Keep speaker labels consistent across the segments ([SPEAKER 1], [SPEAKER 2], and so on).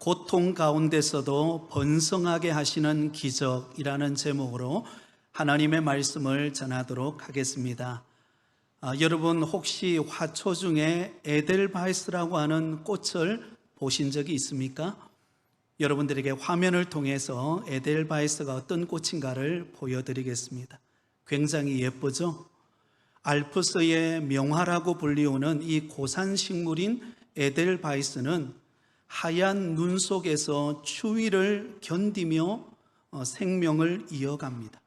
[SPEAKER 1] 고통 가운데서도 번성하게 하시는 기적이라는 제목으로 하나님의 말씀을 전하도록 하겠습니다. 여러분 혹시 화초 중에 에델바이스라고 하는 꽃을 보신 적이 있습니까? 여러분들에게 화면을 통해서 에델바이스가 어떤 꽃인가를 보여드리겠습니다. 굉장히 예쁘죠? 알프스의 명화라고 불리우는 이 고산식물인 에델바이스는 하얀 눈 속에서 추위를 견디며 생명을 이어갑니다.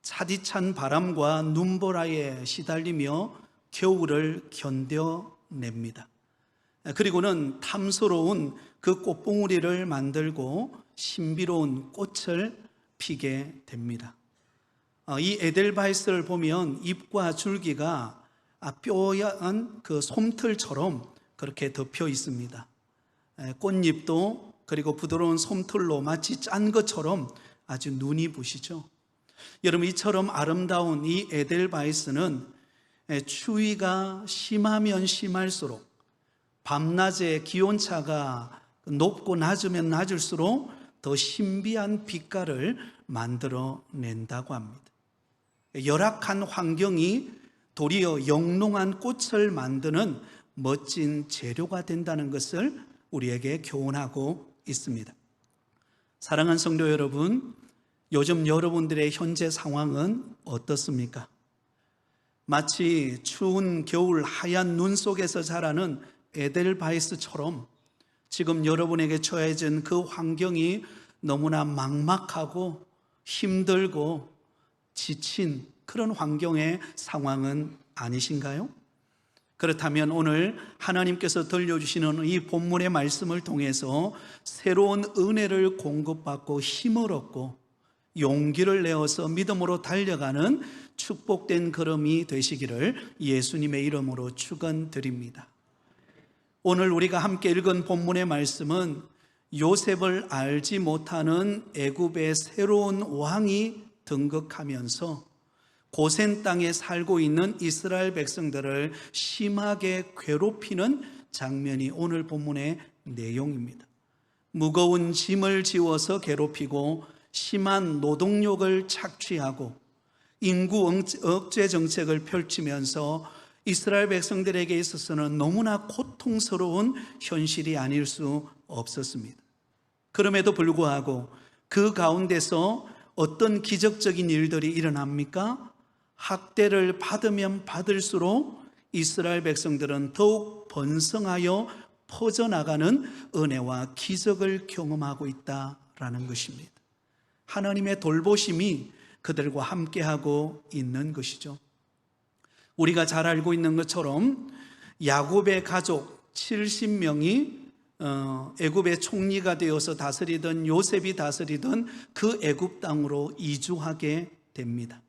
[SPEAKER 1] 차디찬 바람과 눈보라에 시달리며 겨울을 견뎌냅니다. 그리고는 탐스러운 그 꽃봉우리를 만들고 신비로운 꽃을 피게 됩니다. 이 에델바이스를 보면 잎과 줄기가 뽀얀 그 솜털처럼 그렇게 덮여 있습니다. 꽃잎도 그리고 부드러운 솜털로 마치 짠 것처럼 아주 눈이 부시죠. 여러분, 이처럼 아름다운 이 에델바이스는 추위가 심하면 심할수록 밤낮의 기온차가 높고 낮으면 낮을수록 더 신비한 빛깔을 만들어낸다고 합니다. 열악한 환경이 도리어 영롱한 꽃을 만드는 멋진 재료가 된다는 것을 우리에게 교훈하고 있습니다. 사랑하는 성도 여러분, 요즘 여러분들의 현재 상황은 어떻습니까? 마치 추운 겨울 하얀 눈 속에서 자라는 에델바이스처럼 지금 여러분에게 처해진 그 환경이 너무나 막막하고 힘들고 지친 그런 환경의 상황은 아니신가요? 그렇다면 오늘 하나님께서 들려주시는 이 본문의 말씀을 통해서 새로운 은혜를 공급받고 힘을 얻고 용기를 내어서 믿음으로 달려가는 축복된 걸음이 되시기를 예수님의 이름으로 축원드립니다. 오늘 우리가 함께 읽은 본문의 말씀은 요셉을 알지 못하는 애굽의 새로운 왕이 등극하면서 고센 땅에 살고 있는 이스라엘 백성들을 심하게 괴롭히는 장면이 오늘 본문의 내용입니다. 무거운 짐을 지워서 괴롭히고 심한 노동력을 착취하고 인구 억제 정책을 펼치면서 이스라엘 백성들에게 있어서는 너무나 고통스러운 현실이 아닐 수 없었습니다. 그럼에도 불구하고 그 가운데서 어떤 기적적인 일들이 일어납니까? 학대를 받으면 받을수록 이스라엘 백성들은 더욱 번성하여 퍼져나가는 은혜와 기적을 경험하고 있다라는 것입니다. 하나님의 돌보심이 그들과 함께하고 있는 것이죠. 우리가 잘 알고 있는 것처럼 야곱의 가족 70명이 애굽의 총리가 되어서 다스리던 요셉이 다스리던 그 애굽 땅으로 이주하게 됩니다.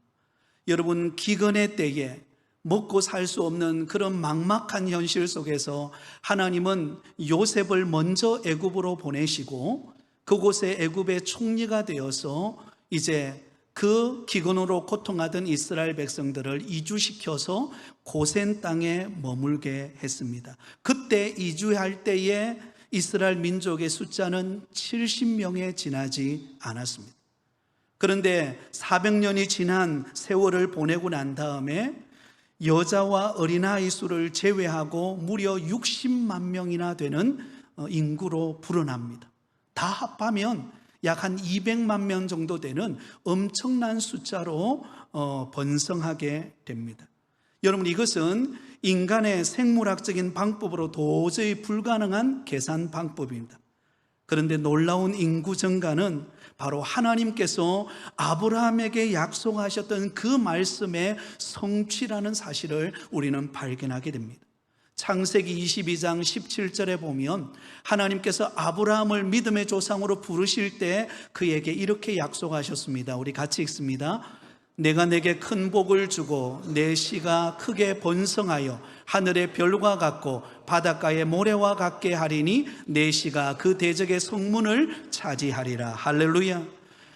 [SPEAKER 1] 여러분, 기근의 때에 먹고 살 수 없는 그런 막막한 현실 속에서 하나님은 요셉을 먼저 애굽으로 보내시고 그곳에 애굽의 총리가 되어서 이제 그 기근으로 고통하던 이스라엘 백성들을 이주시켜서 고센 땅에 머물게 했습니다. 그때 이주할 때에 이스라엘 민족의 숫자는 70명에 지나지 않았습니다. 그런데 400년이 지난 세월을 보내고 난 다음에 여자와 어린아이 수를 제외하고 무려 60만 명이나 되는 인구로 불어납니다. 다 합하면 약 한 200만 명 정도 되는 엄청난 숫자로 번성하게 됩니다. 여러분, 이것은 인간의 생물학적인 방법으로 도저히 불가능한 계산 방법입니다. 그런데 놀라운 인구 증가는 바로 하나님께서 아브라함에게 약속하셨던 그 말씀의 성취라는 사실을 우리는 발견하게 됩니다. 창세기 22장 17절에 보면 하나님께서 아브라함을 믿음의 조상으로 부르실 때 그에게 이렇게 약속하셨습니다. 우리 같이 읽습니다. 내가 내게 큰 복을 주고 내 씨가 크게 번성하여 하늘의 별과 같고 바닷가의 모래와 같게 하리니 내 씨가 그 대적의 성문을 차지하리라. 할렐루야.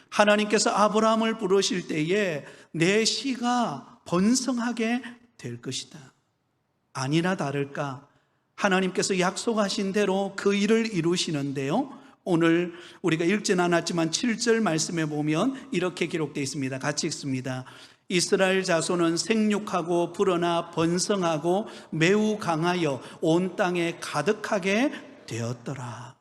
[SPEAKER 1] 하나님께서 아브라함을 부르실 때에 내 씨가 번성하게 될 것이다. 아니나 다를까 하나님께서 약속하신 대로 그 일을 이루시는데요, 오늘 우리가 읽진 않았지만 7절 말씀에 보면 이렇게 기록되어 있습니다. 같이 읽습니다. 이스라엘 자손은 생육하고 불어나 번성하고 매우 강하여 온 땅에 가득하게 되었더라.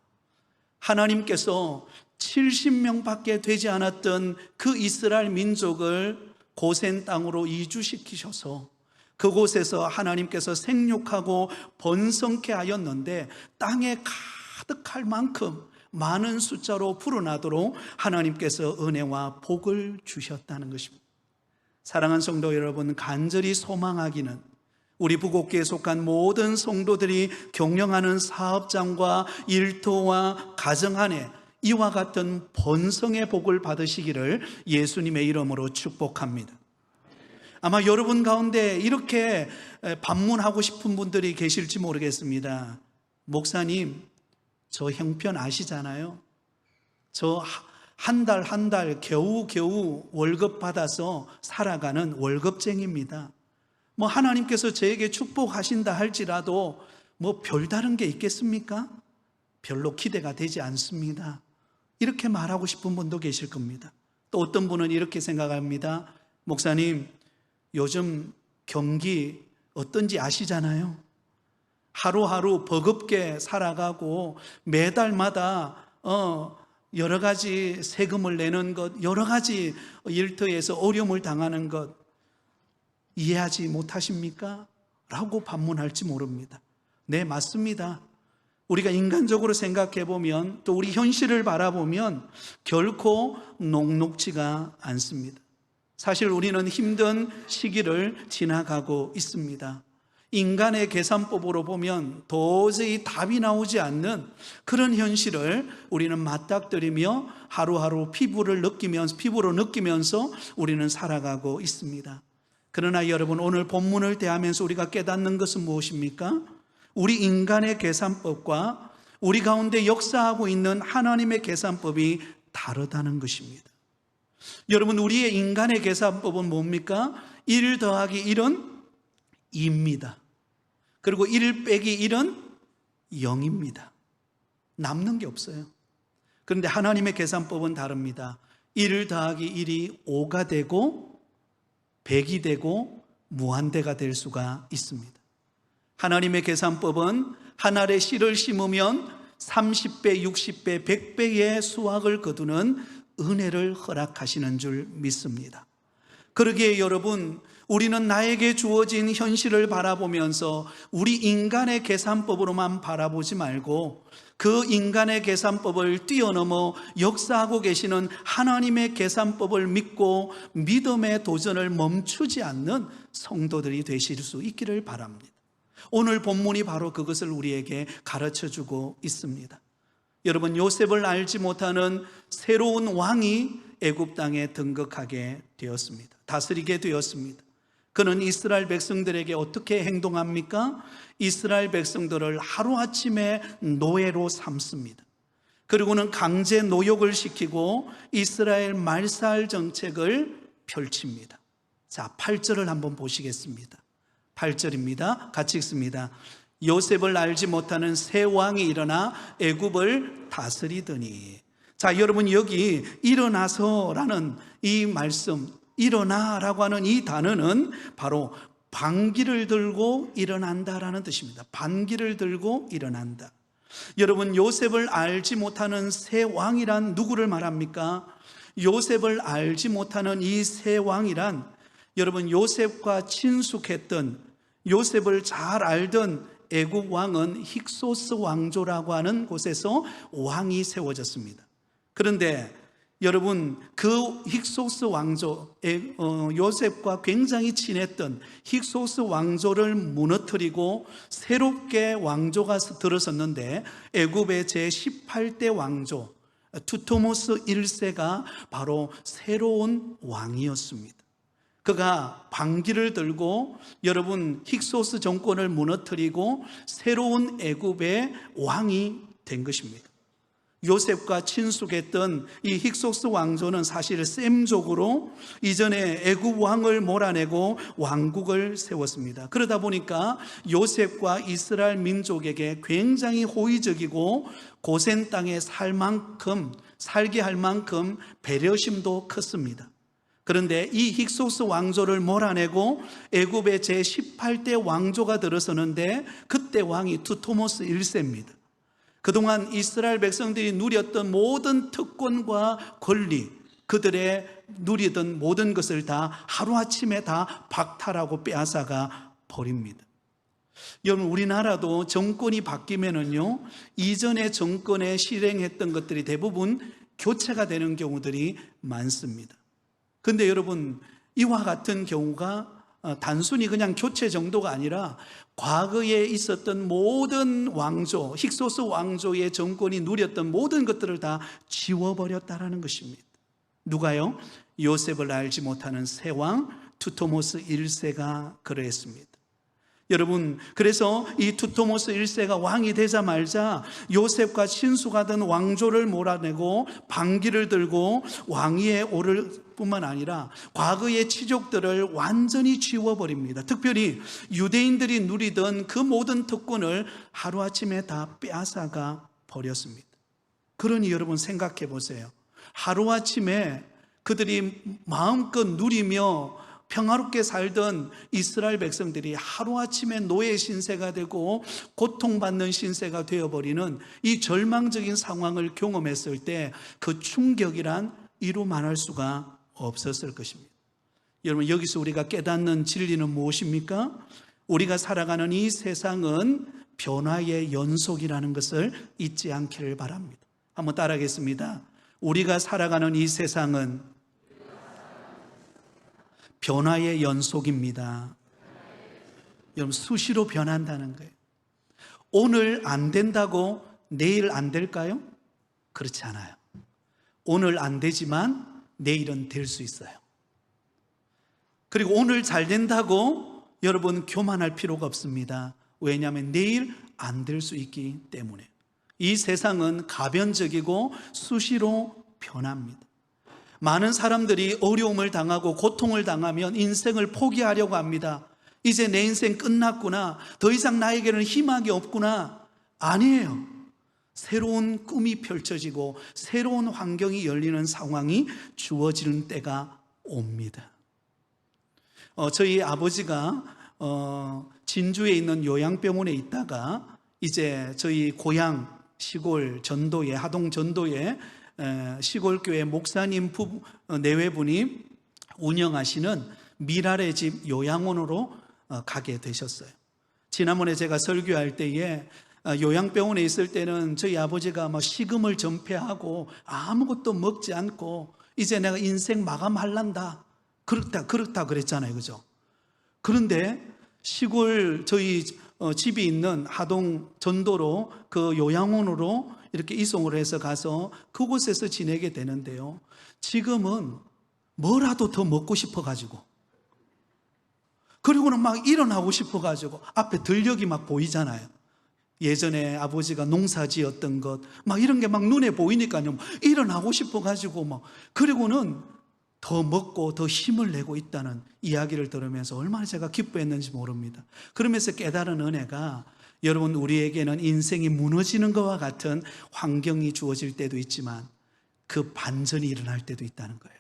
[SPEAKER 1] 하나님께서 70명밖에 되지 않았던 그 이스라엘 민족을 고센 땅으로 이주시키셔서 그곳에서 하나님께서 생육하고 번성케 하였는데, 땅에 가득할 만큼 많은 숫자로 불어나도록 하나님께서 은혜와 복을 주셨다는 것입니다. 사랑하는 성도 여러분, 간절히 소망하기는 우리 부곡교에 속한 모든 성도들이 경영하는 사업장과 일터와 가정 안에 이와 같은 번성의 복을 받으시기를 예수님의 이름으로 축복합니다. 아마 여러분 가운데 이렇게 반문하고 싶은 분들이 계실지 모르겠습니다. 목사님, 저 형편 아시잖아요. 저 한 달 겨우 월급 받아서 살아가는 월급쟁이입니다. 하나님께서 저에게 축복하신다 할지라도 별다른 게 있겠습니까? 별로 기대가 되지 않습니다. 이렇게 말하고 싶은 분도 계실 겁니다. 또 어떤 분은 이렇게 생각합니다. 목사님, 요즘 경기 어떤지 아시잖아요. 하루하루 버겁게 살아가고 매달마다 여러 가지 세금을 내는 것, 여러 가지 일터에서 어려움을 당하는 것 이해하지 못하십니까? 라고 반문할지 모릅니다. 네, 맞습니다. 우리가 인간적으로 생각해 보면, 또 우리 현실을 바라보면 결코 녹록지가 않습니다. 사실 우리는 힘든 시기를 지나가고 있습니다. 인간의 계산법으로 보면 도저히 답이 나오지 않는 그런 현실을 우리는 맞닥뜨리며 하루하루 피부로 느끼면서 우리는 살아가고 있습니다. 그러나 여러분, 오늘 본문을 대하면서 우리가 깨닫는 것은 무엇입니까? 우리 인간의 계산법과 우리 가운데 역사하고 있는 하나님의 계산법이 다르다는 것입니다. 여러분, 우리의 인간의 계산법은 뭡니까? 1 더하기 1은 2입니다. 그리고 1 빼기 1은 0입니다. 남는 게 없어요. 그런데 하나님의 계산법은 다릅니다. 1 더하기 1이 5가 되고 100이 되고 무한대가 될 수가 있습니다. 하나님의 계산법은 한 알의 씨를 심으면 30배, 60배, 100배의 수확을 거두는 은혜를 허락하시는 줄 믿습니다. 그러기에 여러분, 우리는 나에게 주어진 현실을 바라보면서 우리 인간의 계산법으로만 바라보지 말고 그 인간의 계산법을 뛰어넘어 역사하고 계시는 하나님의 계산법을 믿고 믿음의 도전을 멈추지 않는 성도들이 되실 수 있기를 바랍니다. 오늘 본문이 바로 그것을 우리에게 가르쳐주고 있습니다. 여러분, 요셉을 알지 못하는 새로운 왕이 애굽 땅에 등극하게 되었습니다. 다스리게 되었습니다. 그는 이스라엘 백성들에게 어떻게 행동합니까? 이스라엘 백성들을 하루아침에 노예로 삼습니다. 그리고는 강제 노역을 시키고 이스라엘 말살 정책을 펼칩니다. 자, 8절을 한번 보시겠습니다. 8절입니다. 같이 읽습니다. 요셉을 알지 못하는 새 왕이 일어나 애굽을 다스리더니. 자, 여러분, 여기 일어나서라는 이 말씀, 일어나라고 하는 이 단어는 바로 반기를 들고 일어난다라는 뜻입니다. 반기를 들고 일어난다. 여러분, 요셉을 알지 못하는 새 왕이란 누구를 말합니까? 요셉을 알지 못하는 이 새 왕이란 여러분, 요셉과 친숙했던, 요셉을 잘 알던 애국 왕은 힉소스 왕조라고 하는 곳에서 왕이 세워졌습니다. 그런데 여러분, 그 힉소스 왕조, 요셉과 굉장히 친했던 힉소스 왕조를 무너뜨리고 새롭게 왕조가 들어섰는데, 애굽의 제18대 왕조 투토모스 1세가 바로 새로운 왕이었습니다. 그가 반기를 들고 여러분 힉소스 정권을 무너뜨리고 새로운 애굽의 왕이 된 것입니다. 요셉과 친숙했던 이 힉소스 왕조는 사실 셈족으로 이전에 애굽 왕을 몰아내고 왕국을 세웠습니다. 그러다 보니까 요셉과 이스라엘 민족에게 굉장히 호의적이고 고센 땅에 살게 할 만큼 배려심도 컸습니다. 그런데 이 힉소스 왕조를 몰아내고 애굽의 제18대 왕조가 들어서는데 그때 왕이 두토모스 1세입니다. 그동안 이스라엘 백성들이 누렸던 모든 특권과 권리, 그들의 누리던 모든 것을 다 하루아침에 다 박탈하고 빼앗아가 버립니다. 여러분, 우리나라도 정권이 바뀌면은요, 이전의 정권에 실행했던 것들이 대부분 교체가 되는 경우들이 많습니다. 근데 여러분, 이와 같은 경우가 단순히 그냥 교체 정도가 아니라 과거에 있었던 모든 왕조, 힉소스 왕조의 정권이 누렸던 모든 것들을 다 지워버렸다라는 것입니다. 누가요? 요셉을 알지 못하는 새왕 두토모스 1세가 그러했습니다. 여러분, 그래서 이 두토모스 1세가 왕이 되자마자 요셉과 친숙하던 왕조를 몰아내고 반기를 들고 왕위에 오를 뿐만 아니라 과거의 치족들을 완전히 지워버립니다. 특별히 유대인들이 누리던 그 모든 특권을 하루아침에 다 빼앗아가 버렸습니다. 그러니 여러분 생각해 보세요. 하루아침에 그들이 마음껏 누리며 평화롭게 살던 이스라엘 백성들이 하루아침에 노예 신세가 되고 고통받는 신세가 되어버리는 이 절망적인 상황을 경험했을 때 그 충격이란 이루 말할 수가 없었을 것입니다. 여러분, 여기서 우리가 깨닫는 진리는 무엇입니까? 우리가 살아가는 이 세상은 변화의 연속이라는 것을 잊지 않기를 바랍니다. 한번 따라하겠습니다. 우리가 살아가는 이 세상은 변화의 연속입니다. 여러분, 수시로 변한다는 거예요. 오늘 안 된다고 내일 안 될까요? 그렇지 않아요. 오늘 안 되지만 내일은 될 수 있어요. 그리고 오늘 잘 된다고 여러분 교만할 필요가 없습니다. 왜냐하면 내일 안 될 수 있기 때문에. 이 세상은 가변적이고 수시로 변합니다. 많은 사람들이 어려움을 당하고 고통을 당하면 인생을 포기하려고 합니다. 이제 내 인생 끝났구나, 더 이상 나에게는 희망이 없구나. 아니에요. 새로운 꿈이 펼쳐지고 새로운 환경이 열리는 상황이 주어지는 때가 옵니다. 저희 아버지가 진주에 있는 요양병원에 있다가 이제 저희 고향 시골 전도에, 하동 전도에 시골교회 목사님 내외분이 운영하시는 미랄의 집 요양원으로 가게 되셨어요. 지난번에 제가 설교할 때에 요양병원에 있을 때는 저희 아버지가 막 식음을 전폐하고 아무것도 먹지 않고 이제 내가 인생 마감할란다, 그렇다 그랬잖아요. 그죠? 그런데 시골 저희 집이 있는 하동 전도로 그 요양원으로 이렇게 이송을 해서 가서 그곳에서 지내게 되는데요, 지금은 뭐라도 더 먹고 싶어가지고, 그리고는 막 일어나고 싶어가지고 앞에 들녘이 막 보이잖아요. 예전에 아버지가 농사 지었던 것 막 이런 게 막 눈에 보이니까요, 일어나고 싶어가지고 막, 그리고는 더 먹고 더 힘을 내고 있다는 이야기를 들으면서 얼마나 제가 기뻐했는지 모릅니다. 그러면서 깨달은 은혜가, 여러분, 우리에게는 인생이 무너지는 것과 같은 환경이 주어질 때도 있지만 그 반전이 일어날 때도 있다는 거예요.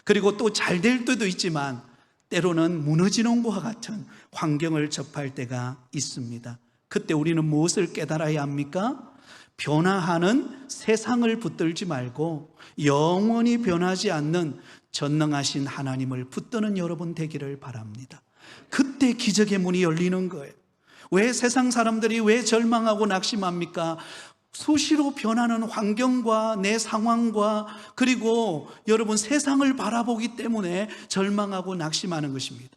[SPEAKER 1] 그리고 또 잘 될 때도 있지만 때로는 무너지는 것과 같은 환경을 접할 때가 있습니다. 그때 우리는 무엇을 깨달아야 합니까? 변화하는 세상을 붙들지 말고 영원히 변하지 않는 전능하신 하나님을 붙드는 여러분 되기를 바랍니다. 그때 기적의 문이 열리는 거예요. 왜 세상 사람들이 왜 절망하고 낙심합니까? 수시로 변하는 환경과 내 상황과 그리고 여러분 세상을 바라보기 때문에 절망하고 낙심하는 것입니다.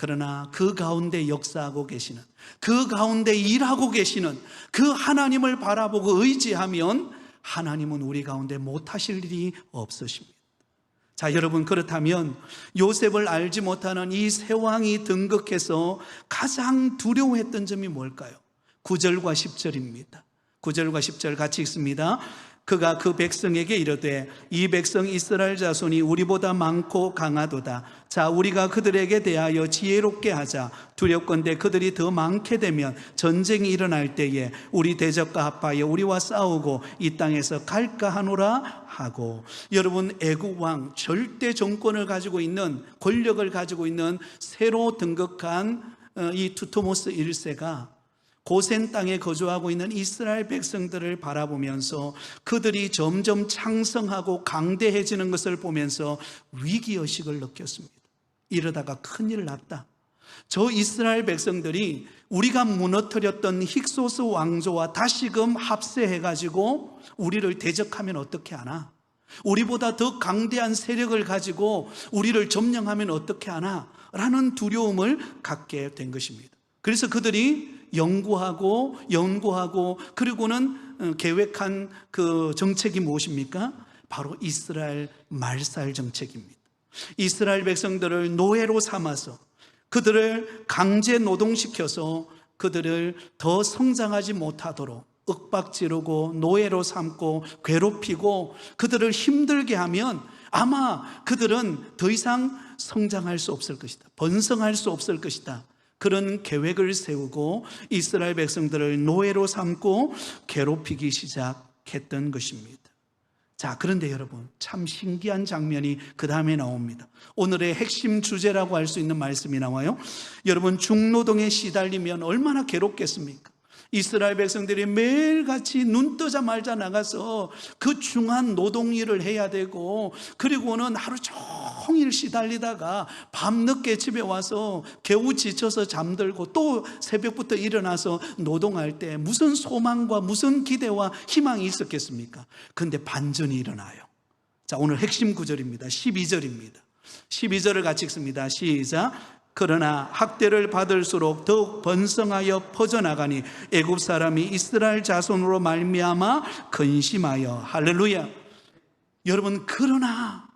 [SPEAKER 1] 그러나 그 가운데 역사하고 계시는, 그 가운데 일하고 계시는 그 하나님을 바라보고 의지하면 하나님은 우리 가운데 못하실 일이 없으십니다. 자, 여러분, 그렇다면 요셉을 알지 못하는 이 새 왕이 등극해서 가장 두려워했던 점이 뭘까요? 9절과 10절입니다. 9절과 10절 같이 읽습니다. 그가 그 백성에게 이르되 이 백성 이스라엘 자손이 우리보다 많고 강하도다. 자, 우리가 그들에게 대하여 지혜롭게 하자. 두렵건대 그들이 더 많게 되면 전쟁이 일어날 때에 우리 대적과 합하여 우리와 싸우고 이 땅에서 갈까 하노라 하고. 여러분, 애국 왕, 절대 정권을 가지고 있는, 권력을 가지고 있는 새로 등극한 이 두토모스 1세가 고센 땅에 거주하고 있는 이스라엘 백성들을 바라보면서 그들이 점점 창성하고 강대해지는 것을 보면서 위기의식을 느꼈습니다. 이러다가 큰일 났다. 저 이스라엘 백성들이 우리가 무너뜨렸던 힉소스 왕조와 다시금 합세해가지고 우리를 대적하면 어떻게 하나? 우리보다 더 강대한 세력을 가지고 우리를 점령하면 어떻게 하나? 라는 두려움을 갖게 된 것입니다. 그래서 그들이 연구하고 그리고는 계획한 그 정책이 무엇입니까? 바로 이스라엘 말살 정책입니다. 이스라엘 백성들을 노예로 삼아서 그들을 강제 노동시켜서 그들을 더 성장하지 못하도록 윽박지르고 노예로 삼고 괴롭히고 그들을 힘들게 하면 아마 그들은 더 이상 성장할 수 없을 것이다. 번성할 수 없을 것이다. 그런 계획을 세우고 이스라엘 백성들을 노예로 삼고 괴롭히기 시작했던 것입니다. 자, 그런데 여러분, 참 신기한 장면이 그 다음에 나옵니다. 오늘의 핵심 주제라고 할 수 있는 말씀이 나와요. 여러분, 중노동에 시달리면 얼마나 괴롭겠습니까? 이스라엘 백성들이 매일같이 눈 뜨자마자 나가서 그 중한 노동일을 해야 되고, 그리고는 하루 종일 시달리다가 밤늦게 집에 와서 겨우 지쳐서 잠들고 또 새벽부터 일어나서 노동할 때 무슨 소망과 무슨 기대와 희망이 있었겠습니까? 그런데 반전이 일어나요. 자, 오늘 핵심 구절입니다. 12절입니다. 12절을 같이 읽습니다. 시작. 그러나 학대를 받을수록 더욱 번성하여 퍼져나가니 애굽 사람이 이스라엘 자손으로 말미암아 근심하여. 할렐루야. 여러분, 그러나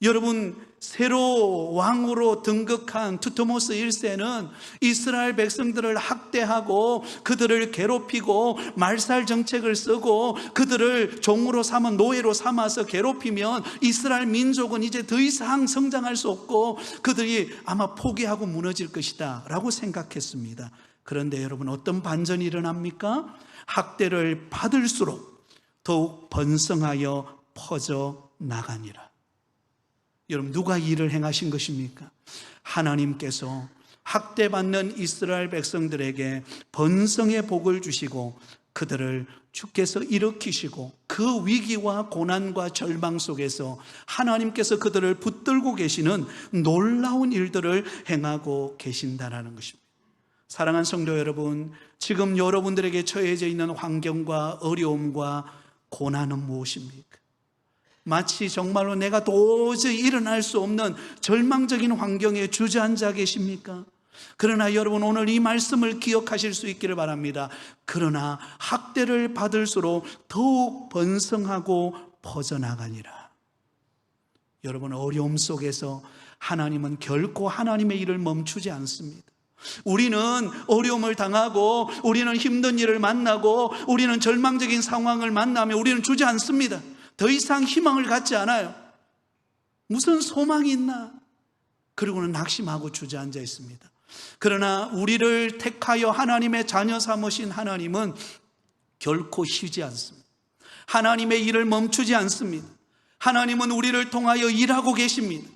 [SPEAKER 1] 여러분, 새로 왕으로 등극한 두토모스 1세는 이스라엘 백성들을 학대하고 그들을 괴롭히고 말살 정책을 쓰고 그들을 종으로 삼아 노예로 삼아서 괴롭히면 이스라엘 민족은 이제 더 이상 성장할 수 없고 그들이 아마 포기하고 무너질 것이다 라고 생각했습니다. 그런데 여러분, 어떤 반전이 일어납니까? 학대를 받을수록 더욱 번성하여 퍼져 나가니라. 여러분, 누가 이 일을 행하신 것입니까? 하나님께서 학대받는 이스라엘 백성들에게 번성의 복을 주시고 그들을 주께서 일으키시고 그 위기와 고난과 절망 속에서 하나님께서 그들을 붙들고 계시는 놀라운 일들을 행하고 계신다는 것입니다. 사랑하는 성도 여러분, 지금 여러분들에게 처해져 있는 환경과 어려움과 고난은 무엇입니까? 마치 정말로 내가 도저히 일어날 수 없는 절망적인 환경에 주저앉아 계십니까? 그러나 여러분, 오늘 이 말씀을 기억하실 수 있기를 바랍니다. 그러나 학대를 받을수록 더욱 번성하고 퍼져나가니라. 여러분, 어려움 속에서 하나님은 결코 하나님의 일을 멈추지 않습니다. 우리는 어려움을 당하고 우리는 힘든 일을 만나고 우리는 절망적인 상황을 만나면 우리는 주저앉습니다. 더 이상 희망을 갖지 않아요. 무슨 소망이 있나? 그리고는 낙심하고 주저앉아 있습니다. 그러나 우리를 택하여 하나님의 자녀 삼으신 하나님은 결코 쉬지 않습니다. 하나님의 일을 멈추지 않습니다. 하나님은 우리를 통하여 일하고 계십니다.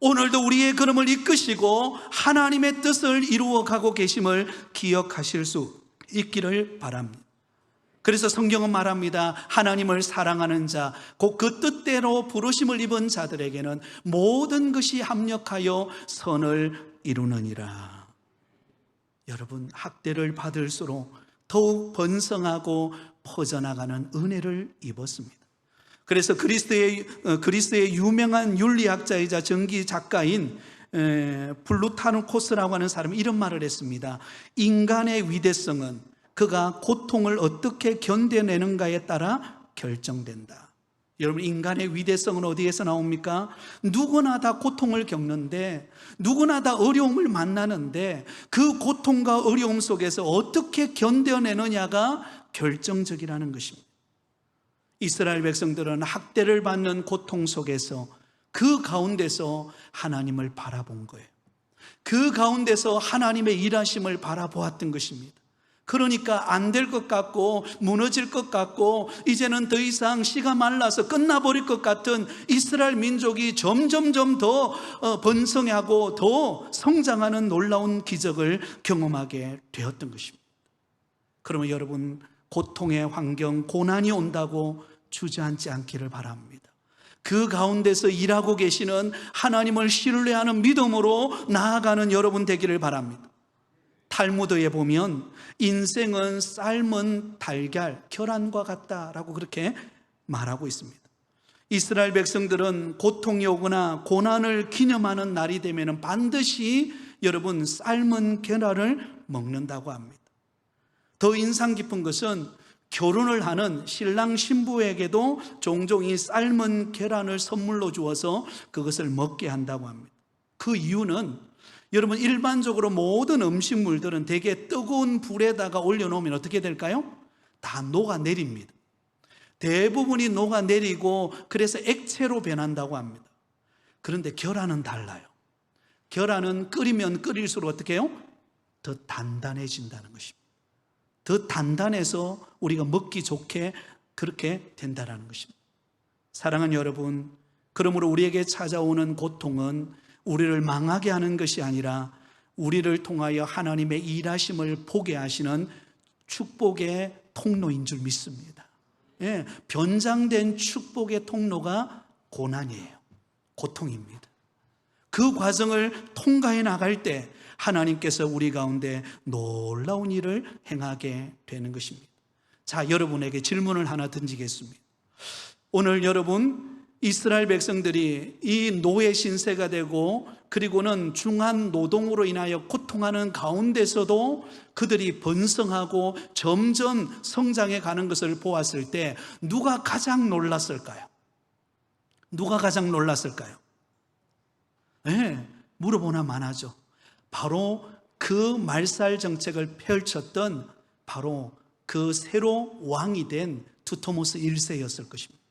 [SPEAKER 1] 오늘도 우리의 걸음을 이끄시고 하나님의 뜻을 이루어가고 계심을 기억하실 수 있기를 바랍니다. 그래서 성경은 말합니다. 하나님을 사랑하는 자, 곧 그 뜻대로 부르심을 입은 자들에게는 모든 것이 합력하여 선을 이루느니라. 여러분, 학대를 받을수록 더욱 번성하고 퍼져나가는 은혜를 입었습니다. 그래서 그리스의 유명한 윤리학자이자 전기 작가인 플루타누코스라고 하는 사람이 이런 말을 했습니다. 인간의 위대성은 그가 고통을 어떻게 견뎌내는가에 따라 결정된다. 여러분, 인간의 위대성은 어디에서 나옵니까? 누구나 다 고통을 겪는데, 누구나 다 어려움을 만나는데, 그 고통과 어려움 속에서 어떻게 견뎌내느냐가 결정적이라는 것입니다. 이스라엘 백성들은 학대를 받는 고통 속에서, 그 가운데서 하나님을 바라본 거예요. 그 가운데서 하나님의 일하심을 바라보았던 것입니다. 그러니까 안 될 것 같고 무너질 것 같고 이제는 더 이상 씨가 말라서 끝나버릴 것 같은 이스라엘 민족이 점점점 더 번성하고 더 성장하는 놀라운 기적을 경험하게 되었던 것입니다. 그러면 여러분, 고통의 환경, 고난이 온다고 주저앉지 않기를 바랍니다. 그 가운데서 일하고 계시는 하나님을 신뢰하는 믿음으로 나아가는 여러분 되기를 바랍니다. 탈무드에 보면 인생은 삶은 달걀, 계란과 같다라고 그렇게 말하고 있습니다. 이스라엘 백성들은 고통이 오거나 고난을 기념하는 날이 되면 반드시 여러분 삶은 계란을 먹는다고 합니다. 더 인상 깊은 것은 결혼을 하는 신랑 신부에게도 종종 이 삶은 계란을 선물로 주어서 그것을 먹게 한다고 합니다. 그 이유는 여러분, 일반적으로 모든 음식물들은 대개 뜨거운 불에다가 올려놓으면 어떻게 될까요? 다 녹아내립니다. 대부분이 녹아내리고 그래서 액체로 변한다고 합니다. 그런데 계란은 달라요. 계란은 끓이면 끓일수록 어떻게 해요? 더 단단해진다는 것입니다. 더 단단해서 우리가 먹기 좋게 그렇게 된다는 것입니다. 사랑하는 여러분, 그러므로 우리에게 찾아오는 고통은 우리를 망하게 하는 것이 아니라 우리를 통하여 하나님의 일하심을 보게 하시는 축복의 통로인 줄 믿습니다. 예, 변장된 축복의 통로가 고난이에요. 고통입니다. 그 과정을 통과해 나갈 때 하나님께서 우리 가운데 놀라운 일을 행하게 되는 것입니다. 자, 여러분에게 질문을 하나 던지겠습니다. 오늘 여러분, 이스라엘 백성들이 이 노예 신세가 되고 그리고는 중한 노동으로 인하여 고통하는 가운데서도 그들이 번성하고 점점 성장해 가는 것을 보았을 때 누가 가장 놀랐을까요? 누가 가장 놀랐을까요? 네, 물어보나 마나죠. 바로 그 말살 정책을 펼쳤던 바로 그 새로 왕이 된 두토모스 1세였을 것입니다.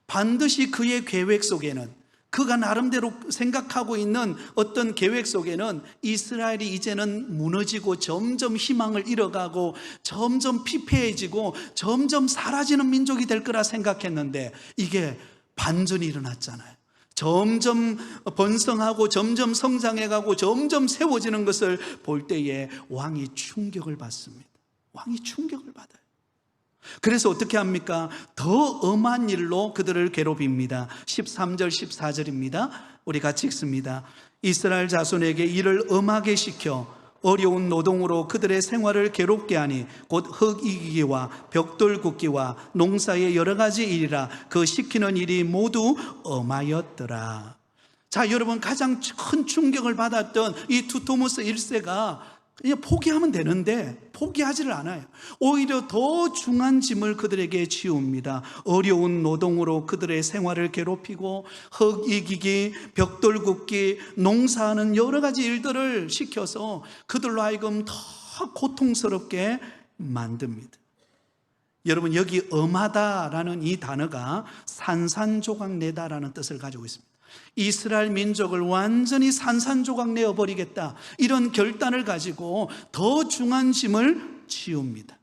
[SPEAKER 1] 반드시 그의 계획 속에는, 그가 나름대로 생각하고 있는 어떤 계획 속에는 이스라엘이 이제는 무너지고 점점 희망을 잃어가고 점점 피폐해지고 점점 사라지는 민족이 될 거라 생각했는데 이게 반전이 일어났잖아요. 점점 번성하고 점점 성장해가고 점점 세워지는 것을 볼 때에 왕이 충격을 받습니다. 왕이 충격을 받아요. 그래서 어떻게 합니까? 더 엄한 일로 그들을 괴롭힙니다. 13절 14절입니다. 우리 같이 읽습니다. 이스라엘 자손에게 일을 엄하게 시켜 어려운 노동으로 그들의 생활을 괴롭게 하니 곧 흙 이기기와 벽돌 굽기와 농사의 여러 가지 일이라 그 시키는 일이 모두 엄하였더라. 자, 여러분, 가장 큰 충격을 받았던 이 두토모스 1세가 그냥 포기하면 되는데 포기하지를 않아요. 오히려 더 중한 짐을 그들에게 지웁니다. 어려운 노동으로 그들의 생활을 괴롭히고 흙 이기기, 벽돌 굽기, 농사하는 여러 가지 일들을 시켜서 그들로 하여금 더 고통스럽게 만듭니다. 여러분, 여기 엄하다라는 이 단어가 산산조각내다라는 뜻을 가지고 있습니다. 이스라엘 민족을 완전히 산산조각 내어버리겠다, 이런 결단을 가지고 더 중한 짐을 지웁니다.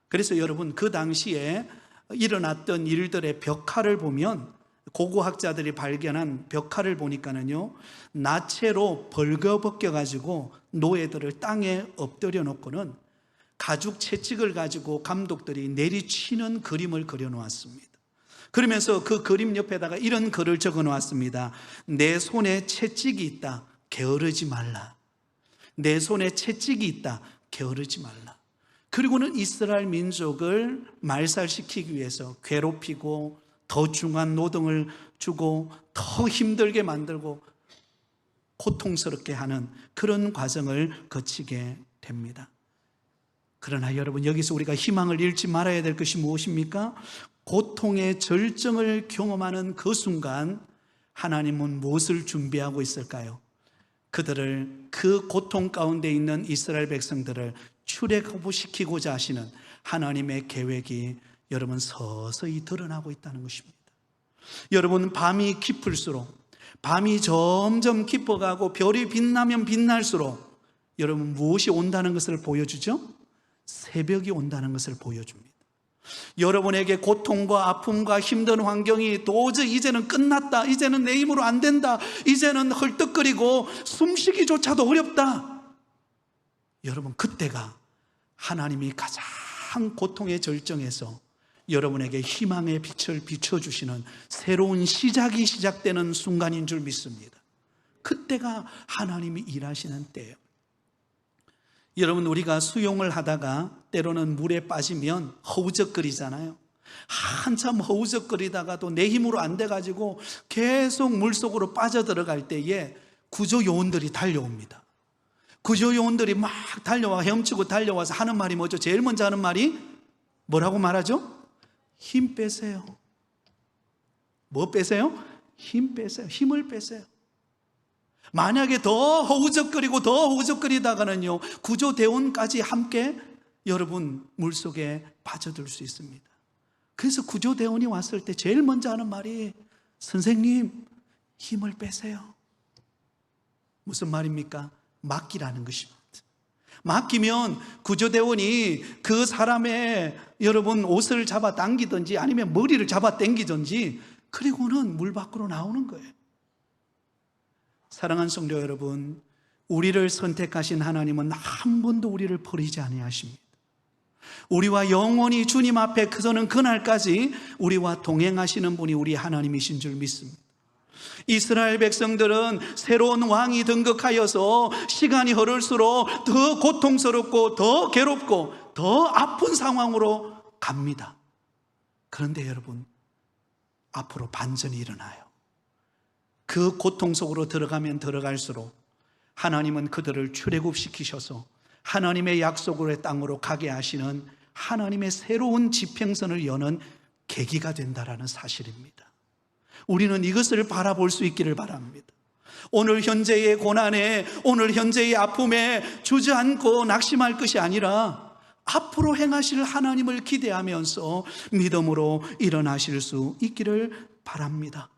[SPEAKER 1] 그래서 여러분, 그 당시에 일어났던 일들의 벽화를 보면, 고고학자들이 발견한 벽화를 보니까는요, 나체로 벌거벗겨 가지고 노예들을 땅에 엎드려 놓고는 가죽 채찍을 가지고 감독들이 내리치는 그림을 그려 놓았습니다. 그러면서 그 그림 옆에다가 이런 글을 적어 놓았습니다. 내 손에 채찍이 있다, 게으르지 말라. 내 손에 채찍이 있다, 게으르지 말라. 그리고는 이스라엘 민족을 말살시키기 위해서 괴롭히고 더 중한 노동을 주고 더 힘들게 만들고 고통스럽게 하는 그런 과정을 거치게 됩니다. 그러나 여러분, 여기서 우리가 희망을 잃지 말아야 될 것이 무엇입니까? 고통의 절정을 경험하는 그 순간 하나님은 무엇을 준비하고 있을까요? 그들을, 그 고통 가운데 있는 이스라엘 백성들을 출애굽시키고자 하시는 하나님의 계획이 여러분 서서히 드러나고 있다는 것입니다. 여러분, 밤이 깊을수록, 밤이 점점 깊어가고 별이 빛나면 빛날수록 여러분 무엇이 온다는 것을 보여주죠? 새벽이 온다는 것을 보여줍니다. 여러분에게 고통과 아픔과 힘든 환경이 도저히 이제는 끝났다, 이제는 내 힘으로 안 된다, 이제는 헐떡거리고 숨쉬기조차도 어렵다, 여러분 그때가 하나님이 가장 고통의 절정에서 여러분에게 희망의 빛을 비춰주시는 새로운 시작이 시작되는 순간인 줄 믿습니다. 그때가 하나님이 일하시는 때예요. 여러분, 우리가 수영을 하다가 때로는 물에 빠지면 허우적거리잖아요. 한참 허우적거리다가도 내 힘으로 안 돼가지고 계속 물속으로 빠져들어갈 때에 구조요원들이 달려옵니다. 구조요원들이 막 달려와 헤엄치고 달려와서 하는 말이 뭐죠? 제일 먼저 하는 말이 뭐라고 말하죠? 힘 빼세요. 뭐 빼세요? 힘 빼세요. 힘을 빼세요. 만약에 더 허우적거리다가는요, 구조대원까지 함께 여러분 물속에 빠져들 수 있습니다. 그래서 구조대원이 왔을 때 제일 먼저 하는 말이 선생님, 힘을 빼세요. 무슨 말입니까? 맡기라는 것입니다. 맡기면 구조대원이 그 사람의 여러분 옷을 잡아 당기든지 아니면 머리를 잡아 당기든지 그리고는 물 밖으로 나오는 거예요. 사랑하는 성도 여러분, 우리를 선택하신 하나님은 한 번도 우리를 버리지 아니하십니다. 우리와 영원히 주님 앞에 서는 그날까지 우리와 동행하시는 분이 우리 하나님이신 줄 믿습니다. 이스라엘 백성들은 새로운 왕이 등극하여서 시간이 흐를수록 더 고통스럽고 더 괴롭고 더 아픈 상황으로 갑니다. 그런데 여러분, 앞으로 반전이 일어나요. 그 고통 속으로 들어가면 들어갈수록 하나님은 그들을 출애굽시키셔서 하나님의 약속의 땅으로 가게 하시는 하나님의 새로운 지평선을 여는 계기가 된다라는 사실입니다. 우리는 이것을 바라볼 수 있기를 바랍니다. 오늘 현재의 고난에, 오늘 현재의 아픔에 주저앉고 낙심할 것이 아니라 앞으로 행하실 하나님을 기대하면서 믿음으로 일어나실 수 있기를 바랍니다.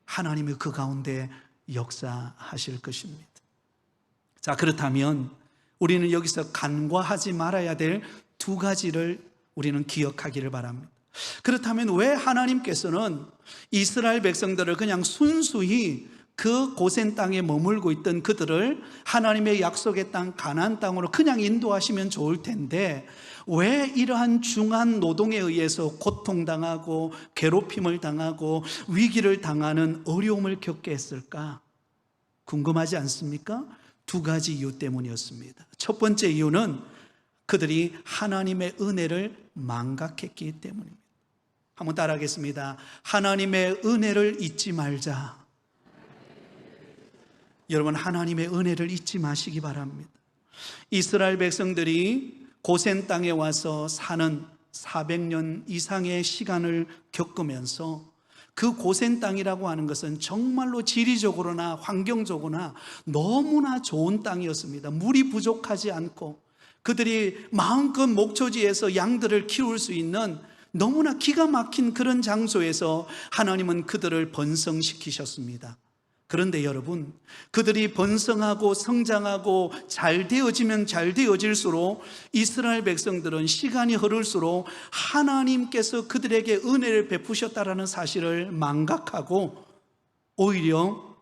[SPEAKER 1] 하나님이 그 가운데 역사하실 것입니다. 자, 그렇다면 우리는 여기서 간과하지 말아야 될 두 가지를 우리는 기억하기를 바랍니다. 그렇다면 왜 하나님께서는 이스라엘 백성들을 그냥 순수히 그 고센 땅에 머물고 있던 그들을 하나님의 약속의 땅 가나안 땅으로 그냥 인도하시면 좋을 텐데 왜 이러한 중한 노동에 의해서 고통당하고 괴롭힘을 당하고 위기를 당하는 어려움을 겪게 했을까? 궁금하지 않습니까? 두 가지 이유 때문이었습니다. 첫 번째 이유는 그들이 하나님의 은혜를 망각했기 때문입니다. 한번 따라하겠습니다. 하나님의 은혜를 잊지 말자. 여러분, 하나님의 은혜를 잊지 마시기 바랍니다. 이스라엘 백성들이 고센 땅에 와서 사는 400년 이상의 시간을 겪으면서 그 고센 땅이라고 하는 것은 정말로 지리적으로나 환경적으로나 너무나 좋은 땅이었습니다. 물이 부족하지 않고 그들이 마음껏 목초지에서 양들을 키울 수 있는 너무나 기가 막힌 그런 장소에서 하나님은 그들을 번성시키셨습니다. 그런데 여러분, 그들이 번성하고 성장하고 잘 되어지면 잘 되어질수록 이스라엘 백성들은 시간이 흐를수록 하나님께서 그들에게 은혜를 베푸셨다라는 사실을 망각하고 오히려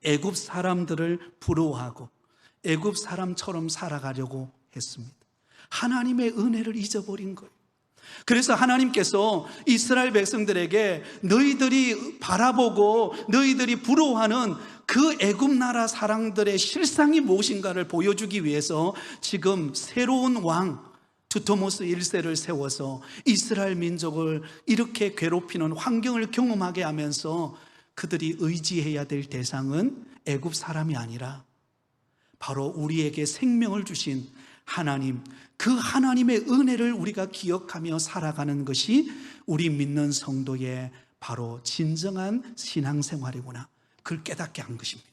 [SPEAKER 1] 애굽 사람들을 부러워하고 애굽 사람처럼 살아가려고 했습니다. 하나님의 은혜를 잊어버린 거예요. 그래서 하나님께서 이스라엘 백성들에게 너희들이 바라보고 너희들이 부러워하는 그 애굽 나라 사람들의 실상이 무엇인가를 보여주기 위해서 지금 새로운 왕 두토모스 1세를 세워서 이스라엘 민족을 이렇게 괴롭히는 환경을 경험하게 하면서 그들이 의지해야 될 대상은 애굽 사람이 아니라 바로 우리에게 생명을 주신 하나님, 그 하나님의 은혜를 우리가 기억하며 살아가는 것이 우리 믿는 성도의 바로 진정한 신앙생활이구나, 그걸 깨닫게 한 것입니다.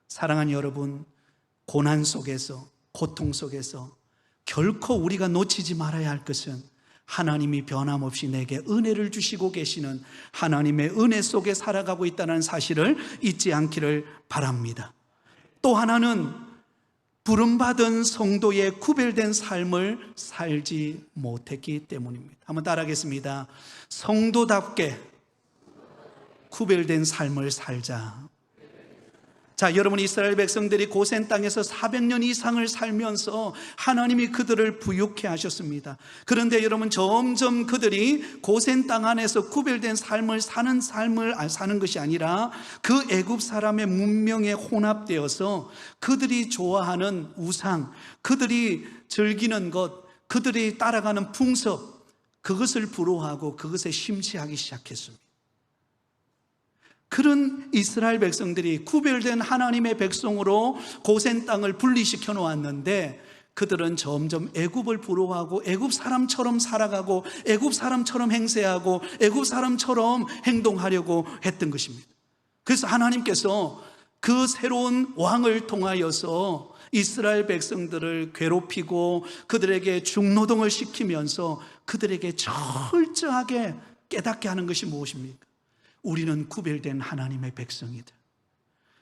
[SPEAKER 1] 사랑하는 여러분, 고난 속에서, 고통 속에서 결코 우리가 놓치지 말아야 할 것은 하나님이 변함없이 내게 은혜를 주시고 계시는 하나님의 은혜 속에 살아가고 있다는 사실을 잊지 않기를 바랍니다. 또 하나는 부름받은 성도의 구별된 삶을 살지 못했기 때문입니다. 한번 따라하겠습니다. 성도답게 구별된 삶을 살자. 자, 여러분, 이스라엘 백성들이 고센 땅에서 400년 이상을 살면서 하나님이 그들을 부유케 하셨습니다. 그런데 여러분, 점점 그들이 고센 땅 안에서 구별된 삶을 사는 것이 아니라 그 애굽 사람의 문명에 혼합되어서 그들이 좋아하는 우상, 그들이 즐기는 것, 그들이 따라가는 풍습, 그것을 부러워하고 그것에 심취하기 시작했습니다. 그런 이스라엘 백성들이 구별된 하나님의 백성으로 고센 땅을 분리시켜 놓았는데 그들은 점점 애굽을 부러워하고 애굽 사람처럼 살아가고 애굽 사람처럼 행세하고 애굽 사람처럼 행동하려고 했던 것입니다. 그래서 하나님께서 그 새로운 왕을 통하여서 이스라엘 백성들을 괴롭히고 그들에게 중노동을 시키면서 그들에게 철저하게 깨닫게 하는 것이 무엇입니까? 우리는 구별된 하나님의 백성이다.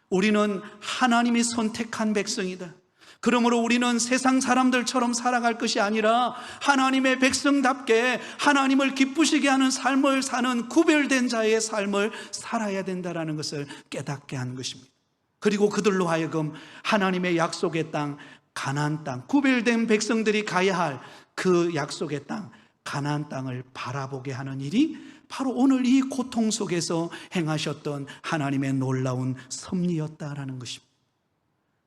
[SPEAKER 1] 우리는 하나님이 선택한 백성이다. 그러므로 우리는 세상 사람들처럼 살아갈 것이 아니라 하나님의 백성답게 하나님을 기쁘시게 하는 삶을 사는 구별된 자의 삶을 살아야 된다는 것을 깨닫게 한 것입니다. 그리고 그들로 하여금 하나님의 약속의 땅, 가나안 땅, 구별된 백성들이 가야 할 그 약속의 땅, 가나안 땅을 바라보게 하는 일이 바로 오늘 이 고통 속에서 행하셨던 하나님의 놀라운 섭리였다라는 것입니다.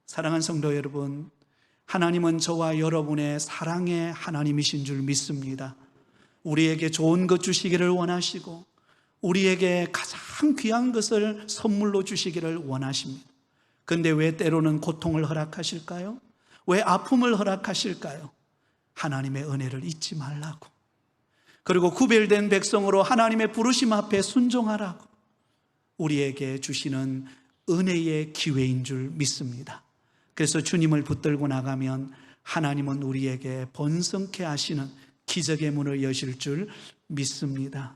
[SPEAKER 1] 사랑하는 성도 여러분, 하나님은 저와 여러분의 사랑의 하나님이신 줄 믿습니다. 우리에게 좋은 것 주시기를 원하시고 우리에게 가장 귀한 것을 선물로 주시기를 원하십니다. 그런데 왜 때로는 고통을 허락하실까요? 왜 아픔을 허락하실까요? 하나님의 은혜를 잊지 말라고, 그리고 구별된 백성으로 하나님의 부르심 앞에 순종하라고 우리에게 주시는 은혜의 기회인 줄 믿습니다. 그래서 주님을 붙들고 나가면 하나님은 우리에게 번성케 하시는 기적의 문을 여실 줄 믿습니다.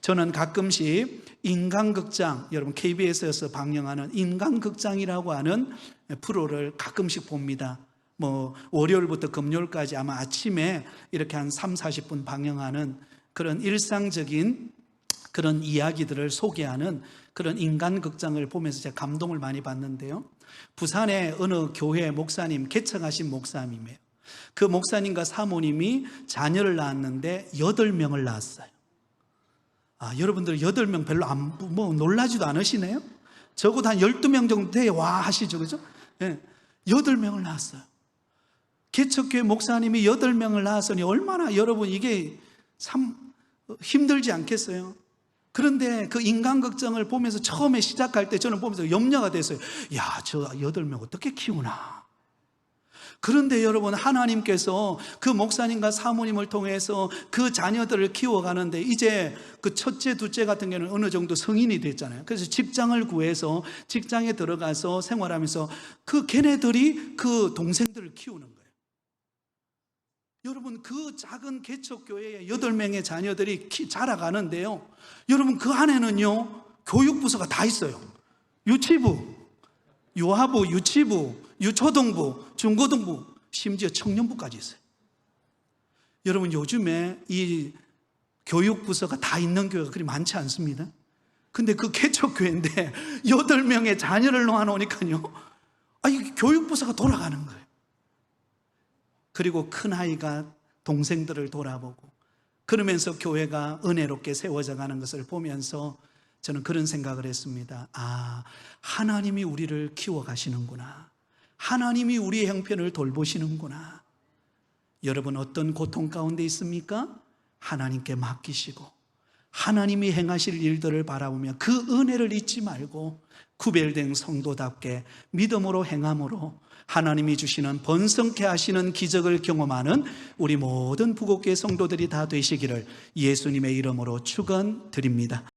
[SPEAKER 1] 저는 가끔씩 인간극장, 여러분 KBS에서 방영하는 인간극장이라고 하는 프로를 가끔씩 봅니다. 월요일부터 금요일까지 아마 아침에 이렇게 한 30-40분 방영하는 그런 일상적인 그런 이야기들을 소개하는 그런 인간극장을 보면서 제가 감동을 많이 받는데요, 부산의 어느 교회 목사님, 개척하신 목사님이에요. 그 목사님과 사모님이 자녀를 낳았는데 8명을 낳았어요. 여러분들 8명 별로 놀라지도 않으시네요? 적어도 한 12명 정도 돼야 와 하시죠, 그죠? 8명을 낳았어요. 개척교회 목사님이 8명을 낳았으니 얼마나 여러분 이게 참 힘들지 않겠어요? 그런데 그 인간극장을 보면서 처음에 시작할 때 저는 보면서 염려가 됐어요. 야, 저 8명 어떻게 키우나? 그런데 여러분, 하나님께서 그 목사님과 사모님을 통해서 그 자녀들을 키워가는데 이제 그 첫째, 둘째 같은 경우는 어느 정도 성인이 됐잖아요. 그래서 직장을 구해서 직장에 들어가서 생활하면서 그 걔네들이 그 동생들을 키우는 거예요. 여러분, 그 작은 개척교회에 8명의 자녀들이 자라가는데요, 여러분 그 안에는요 교육부서가 다 있어요. 유치부, 유아부, 유치부, 유초등부, 중고등부, 심지어 청년부까지 있어요. 여러분, 요즘에 이 교육부서가 다 있는 교회가 그리 많지 않습니다. 근데 그 개척교회인데 8명의 자녀를 놓아놓으니까요, 이 교육부서가 돌아가는 거예요. 그리고 큰아이가 동생들을 돌아보고 그러면서 교회가 은혜롭게 세워져 가는 것을 보면서 저는 그런 생각을 했습니다. 하나님이 우리를 키워가시는구나. 하나님이 우리의 형편을 돌보시는구나. 여러분, 어떤 고통 가운데 있습니까? 하나님께 맡기시고 하나님이 행하실 일들을 바라보며 그 은혜를 잊지 말고 구별된 성도답게 믿음으로 행함으로 하나님이 주시는 번성케 하시는 기적을 경험하는 우리 모든 부곡교회 성도들이 다 되시기를 예수님의 이름으로 축원드립니다.